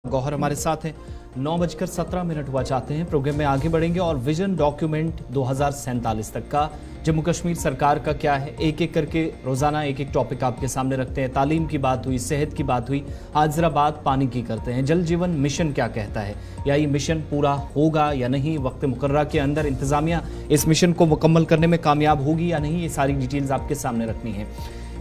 गौहर हमारे साथ हैं। 9:17 हुआ चाहते हैं। प्रोग्राम में आगे बढ़ेंगे और विजन डॉक्यूमेंट 2047 तक का जम्मू कश्मीर सरकार का क्या है, एक एक करके रोजाना एक एक टॉपिक आपके सामने रखते हैं। तालीम की बात हुई, सेहत की बात हुई, आज जरा बात पानी की करते हैं। जल जीवन मिशन क्या कहता है, या ये मिशन पूरा होगा या नहीं, वक्त मुकर्रर के अंदर इंतजामिया इस मिशन को मुकम्मल करने में कामयाब होगी या नहीं, ये सारी डिटेल्स आपके सामने रखनी है।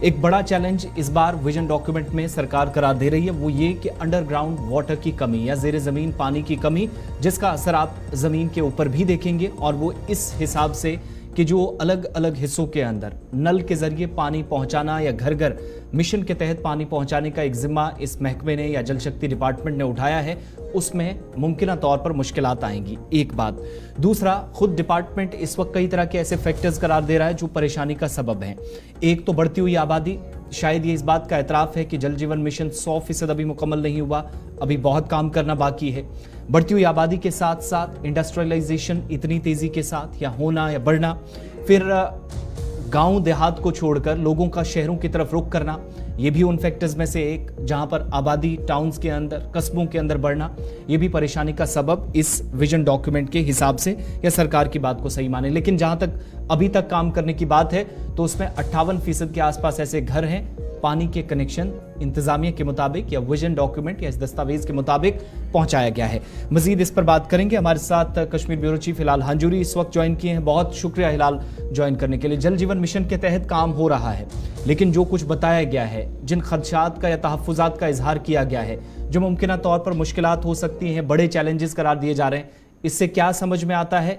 एक बड़ा चैलेंज इस बार विजन डॉक्यूमेंट में सरकार करार दे रही है, वो ये कि अंडरग्राउंड वाटर की कमी या जेर ज़मीन पानी की कमी, जिसका असर आप ज़मीन के ऊपर भी देखेंगे। और वो इस हिसाब से कि जो अलग अलग हिस्सों के अंदर नल के जरिए पानी पहुंचाना या घर घर मिशन के तहत पानी पहुंचाने का एक जिम्मा इस महकमे ने या जल शक्ति डिपार्टमेंट ने उठाया है, उसमें मुमकिन तौर पर मुश्किलात आएंगी। एक बात। दूसरा, खुद डिपार्टमेंट इस वक्त कई तरह के ऐसे फैक्टर्स करार दे रहा है जो परेशानी का सबब हैं। एक तो बढ़ती हुई आबादी, शायद ये इस बात का एतराफ़ है कि जल जीवन मिशन 100% अभी मुकम्मल नहीं हुआ, अभी बहुत काम करना बाकी है। बढ़ती हुई आबादी के साथ साथ इंडस्ट्रियलाइजेशन इतनी तेज़ी के साथ या होना या बढ़ना, फिर गांव देहात को छोड़कर लोगों का शहरों की तरफ रुख करना, ये भी उन फैक्टर्स में से एक, जहां पर आबादी टाउन्स के अंदर, कस्बों के अंदर बढ़ना, ये भी परेशानी का सबब इस विजन डॉक्यूमेंट के हिसाब से या सरकार की बात को सही माने। लेकिन जहां तक अभी तक काम करने की बात है तो उसमें 58% के आसपास ऐसे घर हैं पानी के कनेक्शन इंतजामिया के मुताबिक या विजन डॉक्यूमेंट या इस दस्तावेज के मुताबिक पहुंचाया गया है। मजीद इस पर बात करेंगे। हमारे साथ कश्मीर ब्यूरो चीफ हिलाल हांजूरी इस वक्त ज्वाइन किए हैं। बहुत शुक्रिया हिलाल ज्वाइन करने के लिए। जल जीवन मिशन के तहत काम हो रहा है, लेकिन जो कुछ बताया गया है, जिन खदशात का या तहफ़्फ़ुज़ात का इजहार किया गया है, जो मुमकिन तौर पर मुश्किलात हो सकती हैं, बड़े चैलेंजेस करार दिए जा रहे हैं, इससे क्या समझ में आता है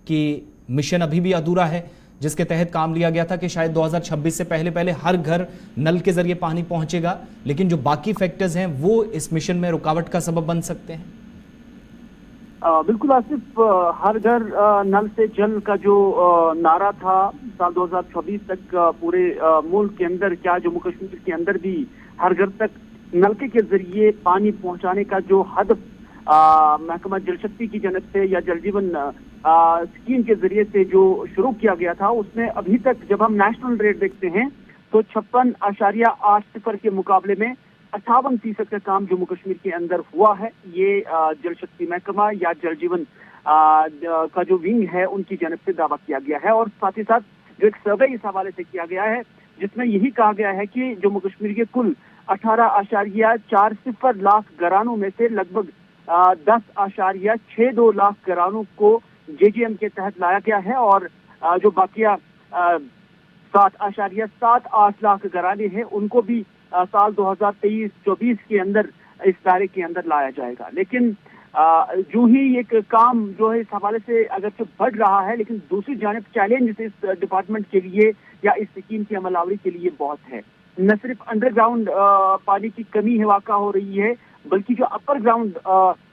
कि मिशन अभी भी अधूरा है, जिसके तहत काम लिया गया था कि शायद 2026 से पहले पहले हर घर नल के जरिए पानी पहुंचेगा, लेकिन जो बाकी फैक्टर्स हैं वो इस मिशन में रुकावट का सबब बन सकते हैं? बिल्कुल आसिफ, हर घर नल से जल का जो नारा था साल 2026 तक पूरे मुल्क के अंदर, क्या जम्मू कश्मीर के अंदर भी हर घर तक नलके के जरिए पानी पहुंचाने का जो हदफ महकमा जल शक्ति की जानब से या जल जीवन स्कीम के जरिए से जो शुरू किया गया था, उसमें अभी तक जब हम नेशनल रेट देखते हैं तो 56.80 के मुकाबले में 58% का काम जम्मू कश्मीर के अंदर हुआ है। ये जल शक्ति महकमा या जल जीवन का जो विंग है उनकी जानब से दावा किया गया है। और साथ ही साथ जो एक सर्वे इस हवाले से किया गया है जिसमें यही कहा गया है कि जम्मू कश्मीर के कुल 18.40 लाख घरानों में से लगभग 10.62 लाख घरानों को जेजीएम के तहत लाया गया है, और जो बाकिया 7.78 लाख घराने हैं उनको भी साल 2023-24 के अंदर इस दायरे के अंदर लाया जाएगा। लेकिन जो ही एक काम जो है इस हवाले से अगरचे बढ़ रहा है, लेकिन दूसरी जानिब चैलेंज इस डिपार्टमेंट के लिए या इस स्कीम की अमलावरी के लिए बहुत है। न सिर्फ अंडरग्राउंड पानी की कमी है वाक़ा हो रही है, बल्कि जो अपर ग्राउंड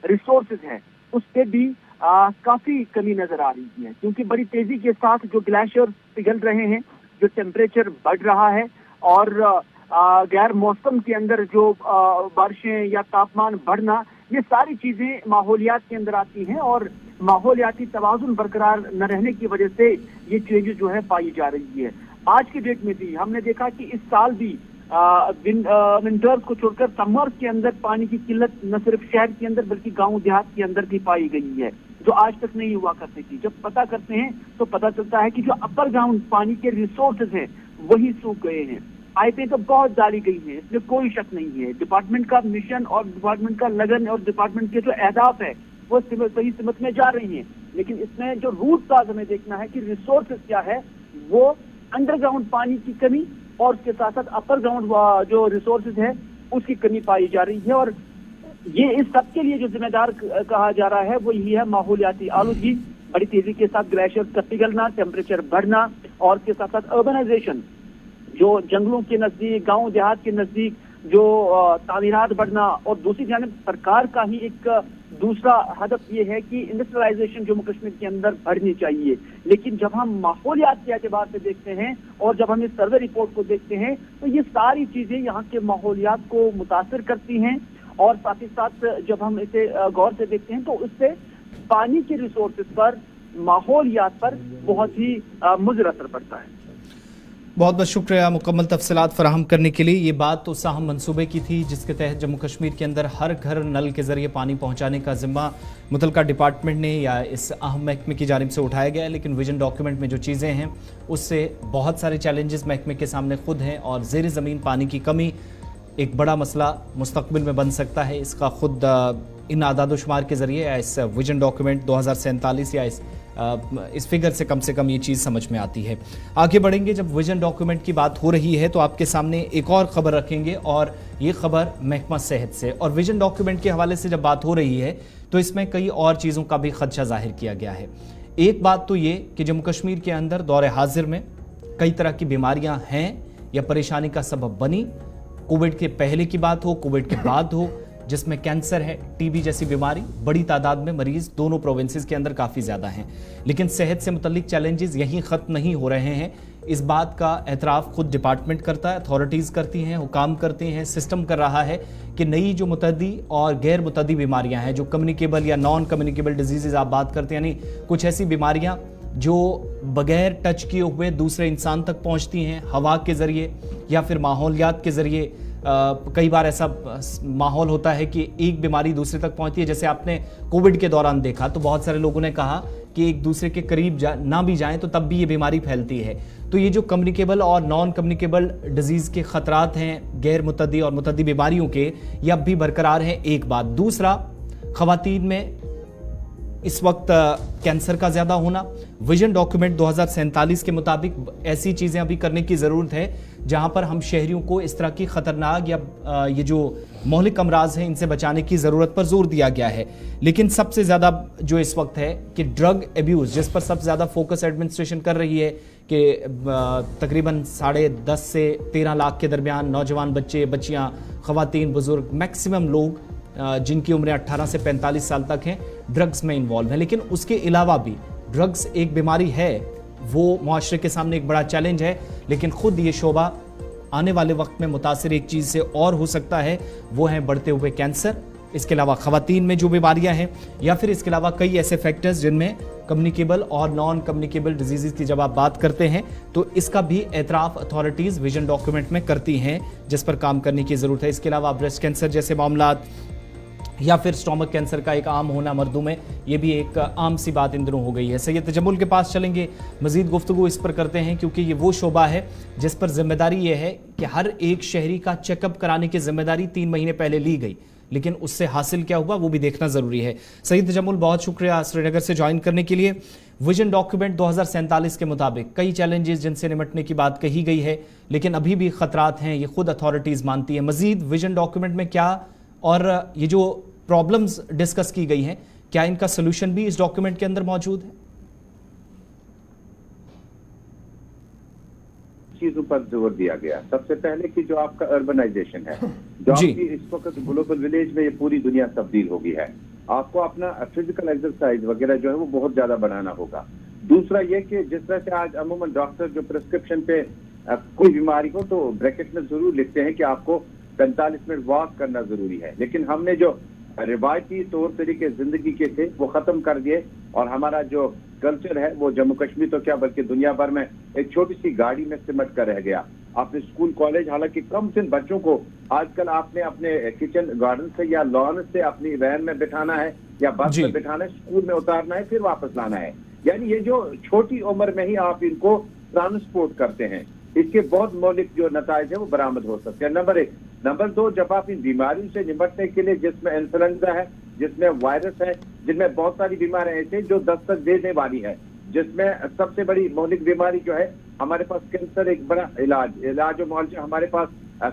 रिसोर्सेज है उस पर भी काफी कमी नजर आ रही है, क्योंकि बड़ी तेजी के साथ जो ग्लेशियर पिघल रहे हैं, जो टेम्परेचर बढ़ रहा है, और गैर मौसम के अंदर जो बारिशें या तापमान बढ़ना, ये सारी चीजें माहौलियात के अंदर आती हैं, और माहौलियाती तवाज़ुन बरकरार न रहने की वजह से ये चेंजेस जो है पाई जा रही है। आज की डेट में भी हमने देखा कि इस साल भी विंटर्स को छोड़कर समर्स के अंदर पानी की किल्लत न सिर्फ शहर के अंदर बल्कि गांव देहात के अंदर भी पाई गई है, जो आज तक नहीं हुआ करती थी। जब पता करते हैं तो पता चलता है कि जो अपर ग्राउंड पानी के रिसोर्सेज हैं वही सूख गए हैं। आयतें तो बहुत डाली गई हैं, इसमें कोई शक नहीं है। डिपार्टमेंट का मिशन और डिपार्टमेंट का लगन और डिपार्टमेंट के जो अहदाफ है वो सही सिमत में जा रही हैं, लेकिन इसमें जो रूट काज हमें देखना है कि रिसोर्सेज क्या है, वो अंडरग्राउंड पानी की कमी और उसके साथ साथ अपर ग्राउंड जो रिसोर्सेज है उसकी कमी पाई जा रही है। और ये इस सब के लिए जो जिम्मेदार कहा जा रहा है वो यही है माहौलियाती आलूगी, बड़ी तेजी के साथ ग्लेशियर का पिघलना, टेम्परेचर बढ़ना, और उसके साथ साथ अर्बनाइजेशन, जो जंगलों के नजदीक, गांव देहात के नजदीक जो तामीरात बढ़ना, और दूसरी जानिब सरकार का ही एक दूसरा हदफ ये है कि इंडस्ट्रियलाइजेशन जम्मू कश्मीर के अंदर बढ़नी चाहिए। लेकिन जब हम माहौलियात के एतबार से देखते हैं और जब हम इस सर्वे रिपोर्ट को देखते हैं तो ये सारी चीजें यहाँ के माहौलियात को मुतासिर करती हैं, और साथ ही साथ जब हम इसे गौर से देखते हैं तो उससे पानी के रिसोर्सेज पर, माहौलियात पर बहुत ही मुज़र असर पड़ता है। बहुत बहुत शुक्रिया मुकम्मल तफसीलात फराहम करने के लिए। ये बात तो साहम मंसूबे की थी जिसके तहत जम्मू कश्मीर के अंदर हर घर नल के ज़रिए पानी पहुंचाने का जिम्मा मुतलका डिपार्टमेंट ने या इस अहम महकमे की जानिब से उठाया गया है। लेकिन विजन डॉक्यूमेंट में जो चीज़ें हैं उससे बहुत सारे चैलेंजेस महकमे के सामने खुद हैं और ज़ेर ज़मीन पानी की कमी एक बड़ा मसला मुस्तकबिल में बन सकता है। इसका खुद इन आदाद-ओ-शुमार के ज़रिए या इस विजन डॉक्यूमेंट 2047 या इस फिगर से कम ये चीज़ समझ में आती है। आगे बढ़ेंगे, जब विजन डॉक्यूमेंट की बात हो रही है तो आपके सामने एक और ख़बर रखेंगे और ये ख़बर महकमा सेहत से। और विजन डॉक्यूमेंट के हवाले से जब बात हो रही है तो इसमें कई और चीज़ों का भी खदशा जाहिर किया गया है। एक बात तो ये कि जम्मू कश्मीर के अंदर दौर हाजिर में कई तरह की बीमारियाँ हैं या परेशानी का सबब बनी। कोविड के पहले की बात हो, कोविड के बाद हो, जिसमें कैंसर है, टीबी जैसी बीमारी, बड़ी तादाद में मरीज दोनों प्रोविंसेस के अंदर काफ़ी ज़्यादा हैं। लेकिन सेहत से मुतल्लिक चैलेंजेस यहीं ख़त्म नहीं हो रहे हैं। इस बात का एतराफ़ खुद डिपार्टमेंट करता है, अथॉरिटीज़ करती हैं, हुकाम करते हैं, सिस्टम कर रहा है कि नई जो मुतद्दी और गैर मुतद्दी बीमारियाँ हैं, जो कम्युनिकेबल या नॉन कम्युनिकेबल डिजीज़ आप बात करते हैं, यानी कुछ ऐसी बीमारियाँ जो बगैर टच किए हुए दूसरे इंसान तक पहुंचती हैं, हवा के ज़रिए या फिर माहौलियात के ज़रिए। कई बार ऐसा माहौल होता है कि एक बीमारी दूसरे तक पहुंचती है। जैसे आपने कोविड के दौरान देखा तो बहुत सारे लोगों ने कहा कि एक दूसरे के करीब ना भी जाएं तो तब भी ये बीमारी फैलती है। तो ये जो कम्युनिकेबल और नॉन कम्युनिकेबल डिजीज़ के ख़तरात हैं, गैर मुतद्दी और मुतद्दी बीमारियों के, ये अब भी बरकरार हैं। एक बात। दूसरा, ख़वातीन में इस वक्त कैंसर का ज़्यादा होना। विजन डॉक्यूमेंट 2047 के मुताबिक ऐसी चीज़ें अभी करने की ज़रूरत है जहां पर हम शहरियों को इस तरह की ख़तरनाक या ये जो मौलिक अमराज हैं इनसे बचाने की ज़रूरत पर जोर दिया गया है। लेकिन सबसे ज़्यादा जो इस वक्त है कि ड्रग एब्यूज़, जिस पर सबसे ज़्यादा फोकस एडमिनिस्ट्रेशन कर रही है कि तकरीबन 10.5 से 13 लाख के दरमियान नौजवान बच्चे, बच्चियाँ, ख़वातीन, बुज़ुर्ग, मैक्सिमम लोग जिनकी उम्रें 18 से 45 साल तक हैं, ड्रग्स में इन्वॉल्व हैं। लेकिन उसके अलावा भी ड्रग्स एक बीमारी है, वो मुआशरे के सामने एक बड़ा चैलेंज है। लेकिन खुद ये शोबा आने वाले वक्त में मुतासिर एक चीज़ से और हो सकता है, वो है बढ़ते हुए कैंसर। इसके अलावा ख़वातीन में जो बीमारियां हैं या फिर इसके अलावा कई ऐसे फैक्टर्स जिनमें कम्युनिकेबल और नॉन कम्युनिकेबल डिजीज़ की जब आप बात करते हैं तो इसका भी एतराफ़ अथॉरिटीज़ विजन डॉक्यूमेंट में करती हैं, जिस पर काम करने की ज़रूरत है। इसके अलावा ब्रेस्ट कैंसर जैसे मामलात या फिर स्टोमक कैंसर का एक आम होना मर्दों में, ये भी एक आम सी बात इन दिनों हो गई है। सैयद तजम्मुल के पास चलेंगे, मज़ीद गुफ्तगू इस पर करते हैं क्योंकि ये वो शोबा है जिस पर जिम्मेदारी ये है कि हर एक शहरी का चेकअप कराने की जिम्मेदारी 3 महीने पहले ली गई, लेकिन उससे हासिल क्या हुआ वो भी देखना ज़रूरी है। सैयद तजम्मुल, बहुत शुक्रिया श्रीनगर से ज्वाइन करने के लिए। विजन डॉक्यूमेंट 2047 के मुताबिक कई चैलेंजेस जिनसे निपटने की बात कही गई है, लेकिन अभी भी ख़तरात हैं, ये खुद अथॉरिटीज़ मानती है। मज़ीद विजन डॉक्यूमेंट में क्या और ये जो प्रॉब्लम्स डिस्कस की गई हैं, क्या इनका सोल्यूशन भी इस डॉक्यूमेंट के अंदर मौजूद है? चीजों पर जोर दिया गया। सबसे पहले कि जो आपका अर्बनाइजेशन है, जो आपकी इस वक्त ग्लोबल विलेज में ये पूरी दुनिया तब्दील हो गई है, आपको अपना फिजिकल एक्सरसाइज वगैरह जो है वो बहुत ज्यादा बनाना होगा। दूसरा ये कि जिस तरह से आज अमूमन डॉक्टर जो प्रिस्क्रिप्शन पे कोई बीमारी हो तो ब्रैकेट में जरूर लिखते हैं कि आपको 45 मिनट वॉक करना जरूरी है, लेकिन हमने जो रिवायती तौर तरीके जिंदगी के थे वो खत्म कर दिए और हमारा जो कल्चर है वो जम्मू कश्मीर तो क्या बल्कि दुनिया भर में एक छोटी सी गाड़ी में सिमट कर रह गया। आपने स्कूल कॉलेज, हालांकि कम से बच्चों को आजकल आपने अपने किचन गार्डन से या लॉन से अपनी वैन में बिठाना है या बस में बिठाना है, स्कूल में उतारना है, फिर वापस लाना है। यानी ये जो छोटी उम्र में ही आप इनको ट्रांसपोर्ट करते हैं, इसके बहुत मौलिक जो नताइज है वो बरामद हो सकते हैं। नंबर 1। नंबर 2, जब आप इन बीमारियों से निपटने के लिए, जिसमें इन्फ्लुएंजा है, जिसमें वायरस है, जिनमें बहुत सारी बीमारियां ऐसी जो दस्तक देने वाली है, जिसमें सबसे बड़ी मौलिक बीमारी जो है हमारे पास कैंसर एक बड़ा इलाज और हमारे पास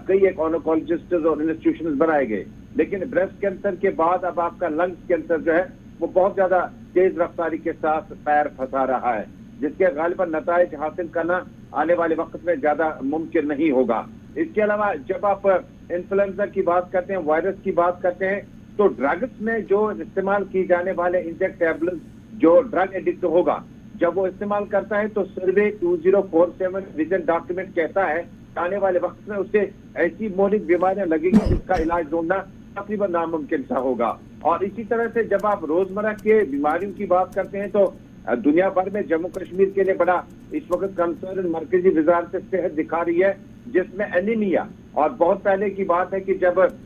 कई एक ऑनकोलॉजिस्ट और इंस्टीट्यूशन बनाए गए, लेकिन ब्रेस्ट कैंसर के बाद अब आपका लंग्स कैंसर जो है वो बहुत ज्यादा तेज रफ्तारी के साथ पैर फंसा रहा है, जिसके गालिबन नताइज हासिल करना आने वाले वक्त में ज्यादा मुमकिन नहीं होगा। इसके अलावा जब आप इन्फ्लुएंजा की बात करते हैं, वायरस की बात करते हैं, तो ड्रग्स में जो इस्तेमाल की जाने वाले इंजेक्टेबल्स, जो ड्रग एडिक्ट होगा, जब वो इस्तेमाल करता है तो सर्वे 2047 विजन डॉक्यूमेंट कहता है आने वाले वक्त में उससे ऐसी मौलिक बीमारियां लगेगी जिसका इलाज ढूंढना तकरीबन नामुमकिन सा होगा। और इसी तरह से जब आप रोजमर्रा के बीमारियों की बात करते हैं तो दुनिया भर में जम्मू कश्मीर के लिए बड़ा इस वक्त कंसर्न मरकजी वजारत सेहत दिखा रही है, जिसमें एनीमिया, और बहुत पहले की बात है कि जब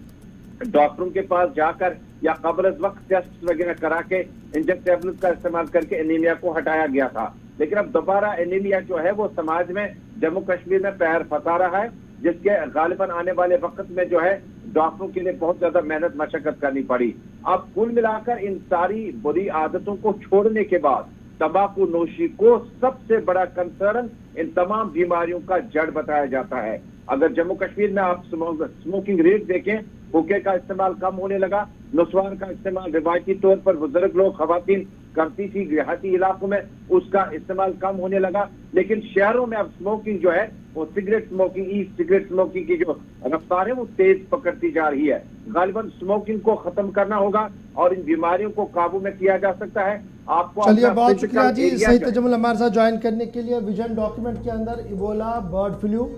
डॉक्टरों के पास जाकर या कब्ल वक्त टेस्ट वगैरह करा के इंजेक्टेबल का इस्तेमाल करके एनीमिया को हटाया गया था, लेकिन अब दोबारा एनीमिया जो है वो समाज में जम्मू कश्मीर में पैर फंसा रहा है, जिसके गालिबन आने वाले वक्त में जो है डॉक्टरों के लिए बहुत ज्यादा मेहनत मशक्कत करनी पड़ी। अब कुल मिलाकर इन सारी बुरी आदतों को छोड़ने के बाद तंबाकू नोशी को सबसे बड़ा कंसर्न इन तमाम बीमारियों का जड़ बताया जाता है। अगर जम्मू कश्मीर में आप स्मोकिंग रेट देखें, हुक्के का इस्तेमाल कम होने लगा, नुस्वान का इस्तेमाल रिवायती तौर पर बुजुर्ग लोग खवातीन करती थी, देहाती इलाकों में उसका इस्तेमाल कम होने लगा, लेकिन शहरों में अब स्मोकिंग जो है वो cigarette smoking, e cigarette smoking की जो रफ्तार है वो तेज पकड़ती जा रही है। गालिबन स्मोकिंग को खत्म करना होगा और इन बीमारियों को काबू में किया जा सकता है। आपको चलिए, बहुत शुक्रिया जी सही तजम्मुल हमारे साथ ज्वाइन करने के लिए। विजन डॉक्यूमेंट के अंदर Ebola, bird flu,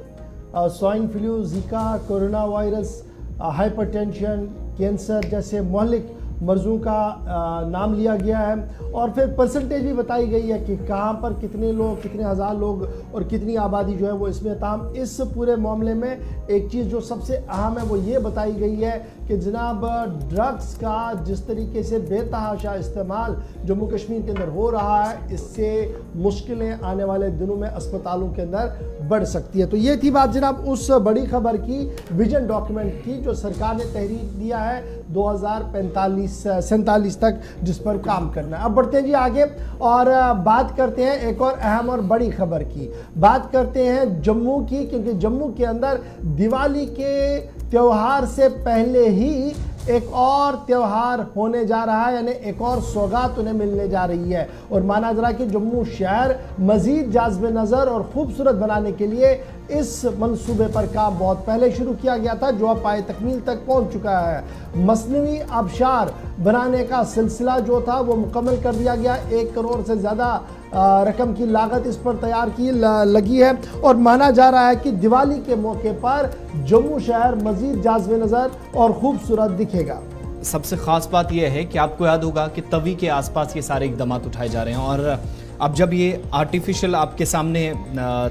swine flu, Zika, corona virus, hypertension, cancer जैसे मौलिक मर्जों का नाम लिया गया है और फिर परसेंटेज भी बताई गई है कि कहाँ पर कितने लोग, कितने हज़ार लोग और कितनी आबादी जो है वो इसमें ताम। इस पूरे मामले में एक चीज़ जो सबसे अहम है वो ये बताई गई है कि जनाब ड्रग्स का जिस तरीके से बेतहाशा इस्तेमाल जम्मू कश्मीर के अंदर हो रहा है, इससे मुश्किलें आने वाले दिनों में अस्पतालों के अंदर बढ़ सकती है। तो ये थी बात जनाब उस बड़ी खबर की, विजन डॉक्यूमेंट की, जो सरकार ने तहरीर दिया है 2047 तक जिस पर काम करना है। अब बढ़ते हैं जी आगे और बात करते हैं एक और अहम और बड़ी खबर की। बात करते हैं जम्मू की, क्योंकि जम्मू के अंदर दिवाली के त्योहार से पहले ही एक और त्योहार होने जा रहा है, यानी एक और सौगात उन्हें मिलने जा रही है। और माना जा रहा है कि जम्मू शहर मजीद जाज़िब नज़र और खूबसूरत बनाने के लिए इस मंसूबे पर काम बहुत पहले शुरू किया गया था, जो अब पाए तकमील तक पहुंच चुका है। मसनवी आबशार बनाने का सिलसिला जो था वो मुकम्मल कर दिया गया। 1 करोड़ से ज़्यादा रकम की लागत इस पर तैयार की लगी है और माना जा रहा है कि दिवाली के मौके पर जम्मू शहर मजीद जाज़िब नज़र और खूबसूरत दिखेगा। सबसे ख़ास बात यह है कि आपको याद होगा कि तवी के आसपास ये सारे इकदाम उठाए जा रहे हैं और अब जब ये आर्टिफिशियल आपके सामने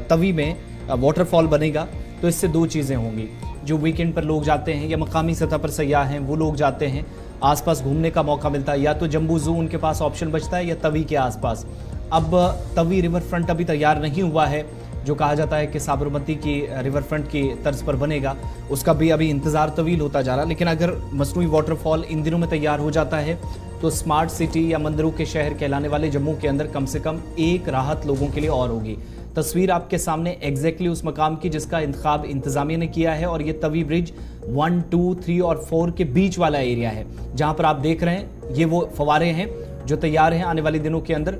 तवी में वाटरफॉल बनेगा तो इससे 2 चीज़ें होंगी। जो वीकेंड पर लोग जाते हैं या मकामी सतह पर सयाह हैं वो लोग जाते हैं, आसपास घूमने का मौका मिलता है, या तो जम्बू ज़ू उनके पास ऑप्शन बचता है या तवी के आसपास। अब तवी रिवर फ्रंट अभी तैयार नहीं हुआ है, जो कहा जाता है कि साबरमती की रिवर फ्रंट की तर्ज पर बनेगा, उसका भी अभी इंतज़ार तवील होता जा रहा है। लेकिन अगर मसनूई वाटरफॉल इन दिनों में तैयार हो जाता है तो स्मार्ट सिटी या मंदिरों के शहर कहलाने वाले जम्मू के अंदर कम से कम एक राहत लोगों के लिए और होगी। तस्वीर आपके सामने एग्जैक्टली उस मकाम की जिसका इंतखाब इंतजामिया ने किया है और ये तवी ब्रिज 1, 2, 3 और 4 के बीच वाला एरिया है, जहां पर आप देख रहे हैं ये वो फवारे हैं जो तैयार हैं आने वाले दिनों के अंदर,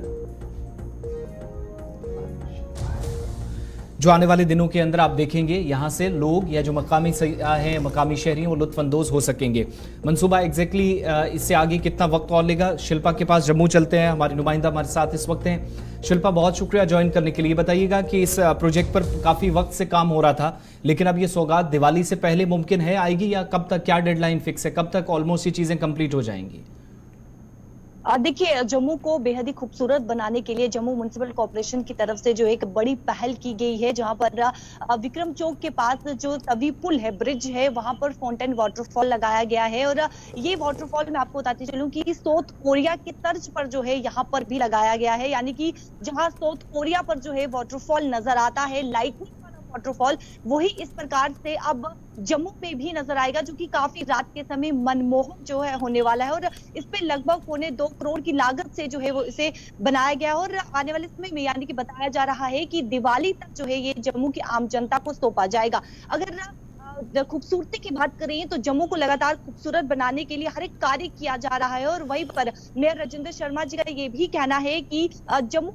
जो आने वाले दिनों के अंदर आप देखेंगे यहाँ से लोग या जो मकामी सयाह हैं, मकामी शहरी हैं, वो लुत्फानंदोज हो सकेंगे। मंसूबा एग्जैक्टली इससे आगे कितना वक्त और लेगा, शिल्पा के पास जम्मू चलते हैं, हमारी नुमाइंदा हमारे साथ इस वक्त हैं। शिल्पा, बहुत शुक्रिया ज्वाइन करने के लिए। बताइएगा कि इस प्रोजेक्ट पर काफ़ी वक्त से काम हो रहा था, लेकिन अब ये सौगात दिवाली से पहले मुमकिन है आएगी या कब तक, क्या डेडलाइन फिक्स है, कब तक ऑलमोस्ट ये चीज़ें कंप्लीट हो जाएंगी? देखिए, जम्मू को बेहद ही खूबसूरत बनाने के लिए जम्मू म्युनिसिपल कॉर्पोरेशन की तरफ से जो एक बड़ी पहल की गई है, जहां पर विक्रम चौक के पास जो तवी पुल है, ब्रिज है, वहां पर फाउंटेन वाटरफॉल लगाया गया है। और ये वाटरफॉल मैं आपको बताती चलूं कि साउथ कोरिया के तर्ज पर जो है यहाँ पर भी लगाया गया है, यानी कि जहां साउथ कोरिया पर जो है वाटरफॉल नजर आता है, लाइटनिंग वाटरफॉल, वही इस प्रकार से अब जम्मू में भी नजर आएगा, जो कि काफी रात के समय मनमोहक जो है होने वाला है। और इस पे लगभग 2.25 करोड़ की लागत से जो है वो इसे बनाया गया है और आने वाले समय में यानी कि बताया जा रहा है कि दिवाली तक जो है ये जम्मू की आम जनता को सौंपा जाएगा। अगर खूबसूरती की बात करें तो जम्मू को लगातार खूबसूरत बनाने के लिए हर एक कार्य किया जा रहा है और वहीं पर मेयर राजेंद्र शर्मा जी का ये भी कहना है कि जम्मू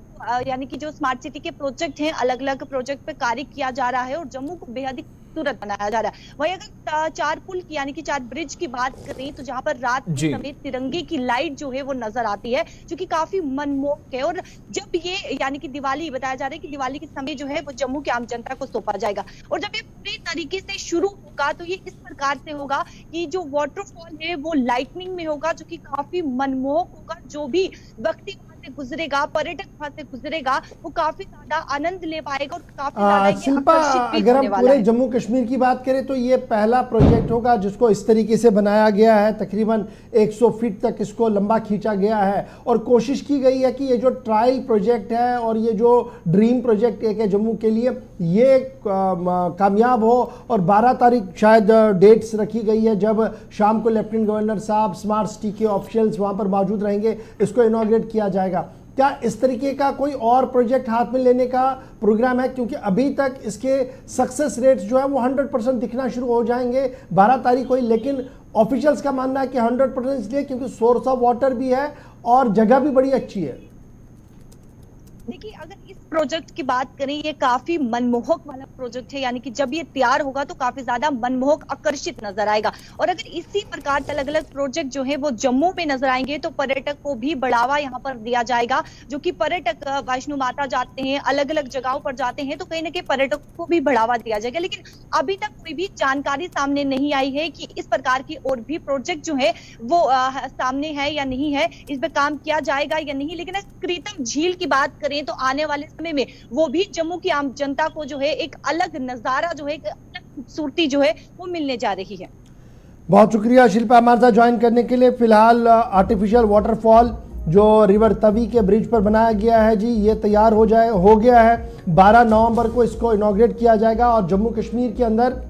यानी कि जो स्मार्ट सिटी के प्रोजेक्ट हैं, अलग अलग प्रोजेक्ट पे कार्य किया जा रहा है और जम्मू को बेहद खूबसूरत बनाया जा रहा है। वहीं अगर 4 पुल की यानी कि 4 ब्रिज की बात करें तो जहां पर रात के समय तिरंगे की लाइट जो है वो नजर आती है, जो कि काफी मनमोहक है। और जब ये यानी कि दिवाली बताया जा रहा है कि दिवाली के समय जो है वो जम्मू की आम जनता को सौंपा जाएगा, और जब ये पूरी तरीके से शुरू होगा तो ये इस प्रकार से होगा कि जो वाटरफॉल है वो लाइटनिंग में होगा, जो कि काफी मनमोहक होगा। जो भी व्यक्ति गुजरेगा, पर्यटक वहां से गुजरेगा, वो काफी ज्यादा आनंद ले पाएगा और काफी ज्यादा शिल्पा, अगर हम पूरे जम्मू कश्मीर की बात करें तो ये पहला प्रोजेक्ट होगा जिसको इस तरीके से बनाया गया है। तकरीबन 100 फीट तक इसको लंबा खींचा गया है और कोशिश की गई है कि ये जो ट्रायल प्रोजेक्ट है और ये जो ड्रीम प्रोजेक्ट एक है जम्मू के लिए, ये कामयाब हो। और 12 तारीख शायद डेट्स रखी गई है जब शाम को लेफ्टिनेंट गवर्नर साहब, स्मार्ट सिटी के ऑफिशियल्स वहां पर मौजूद रहेंगे, इसको इनॉग्रेट किया जाएगा। क्या इस तरीके का कोई और प्रोजेक्ट हाथ में लेने का प्रोग्राम है? क्योंकि अभी तक इसके सक्सेस रेट्स जो है वो 100% दिखना शुरू हो जाएंगे 12 तारीख को ही, लेकिन ऑफिशियल्स का मानना है कि 100% इसलिए क्योंकि सोर्स ऑफ वाटर भी है और जगह भी बड़ी अच्छी है। देखिए, अगर इस प्रोजेक्ट की बात करें, ये काफी मनमोहक वाला प्रोजेक्ट है, यानी कि जब ये तैयार होगा तो काफी ज्यादा मनमोहक, आकर्षित नजर आएगा। और अगर इसी प्रकार के अलग अलग प्रोजेक्ट जो है वो जम्मू में नजर आएंगे तो पर्यटक को भी बढ़ावा यहाँ पर दिया जाएगा। जो कि पर्यटक वैष्णो माता जाते हैं, अलग अलग जगहों पर जाते हैं, तो कहीं ना कहीं पर्यटकों को भी बढ़ावा दिया जाएगा। लेकिन अभी तक कोई भी जानकारी सामने नहीं आई है कि इस प्रकार की और भी प्रोजेक्ट जो है वो सामने है या नहीं है, इस पर काम किया जाएगा या नहीं। लेकिन कृत्रिम झील की बात करें तो आने वाले समय में वो भी जम्मू की आम जनता को जो है एक अलग नजारा जो है, एक अलग खूबसूरती जो है वो मिलने जा रही है। बहुत शुक्रिया शिल्पा हमारे साथ ज्वाइन करने के लिए। फिलहाल आर्टिफिशियल वाटरफॉल जो रिवर तवी के ब्रिज पर बनाया गया है जी, ये तैयार हो गया है। 12 नवंबर को इसको इनॉग्रेट किया जाएगा और जम्मू कश्मीर के अंदर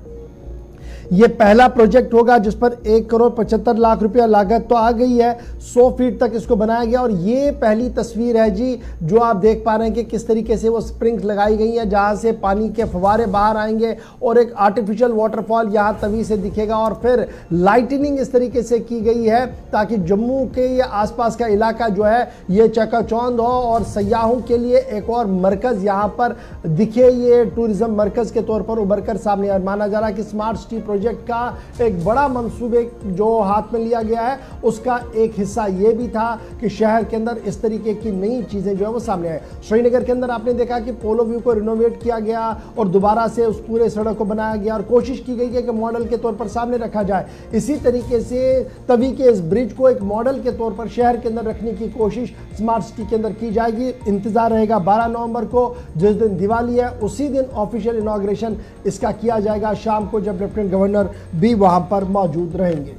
ये पहला प्रोजेक्ट होगा जिस पर 1,75,00,000 रुपया लागत तो आ गई है। 100 फीट तक इसको बनाया गया और ये पहली तस्वीर है जी जो आप देख पा रहे हैं कि किस तरीके से वो स्प्रिंग्स लगाई गई हैं जहां से पानी के फव्वारे बाहर आएंगे और एक आर्टिफिशियल वाटरफॉल यहां तभी से दिखेगा। और फिर लाइटनिंग इस तरीके से की गई है ताकि जम्मू के ये आसपास का इलाका जो है ये चकाचौंध हो और सयाहों के लिए एक और मरकज यहाँ पर दिखे। ये टूरिज्म मरकज के तौर पर उभर कर सामने माना जा रहा है कि स्मार्ट सिटी प्रोजेक्ट का एक बड़ा मंसूबे जो हाथ में लिया गया है उसका एक हिस्सा ये भी था कि शहर के अंदर इस तरीके की नई चीजें जो है वो सामने आए। श्रीनगर के अंदर आपने देखा कि पोलो व्यू को रिनोवेट किया गया और दोबारा से उस पूरे सड़क को बनाया गया और कोशिश की गई है कि मॉडल के तौर पर सामने रखा जाए। इसी तरीके से तवी के इस ब्रिज को एक मॉडल के तौर पर शहर के अंदर रखने की कोशिश स्मार्ट सिटी के अंदर की जाएगी। इंतजार रहेगा 12 नवंबर को जिस दिन दिवाली है, उसी दिन ऑफिशियल इनॉग्रेशन इसका किया जाएगा शाम को जब लेफ्टिनेंट गवर्नर भी वहां पर मौजूद रहेंगे।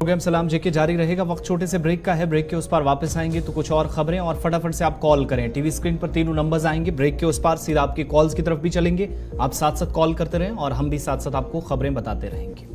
प्रोग्राम सलाम जेके जारी रहेगा। वक्त छोटे से ब्रेक का है, ब्रेक के उस पार वापस आएंगे तो कुछ और खबरें और फटाफट से आप कॉल करें। टीवी स्क्रीन पर तीनों नंबर्स आएंगे, ब्रेक के उस पार सीधा आपकी कॉल्स की तरफ भी चलेंगे। आप साथ साथ कॉल करते रहें और हम भी साथ साथ आपको खबरें बताते रहेंगे।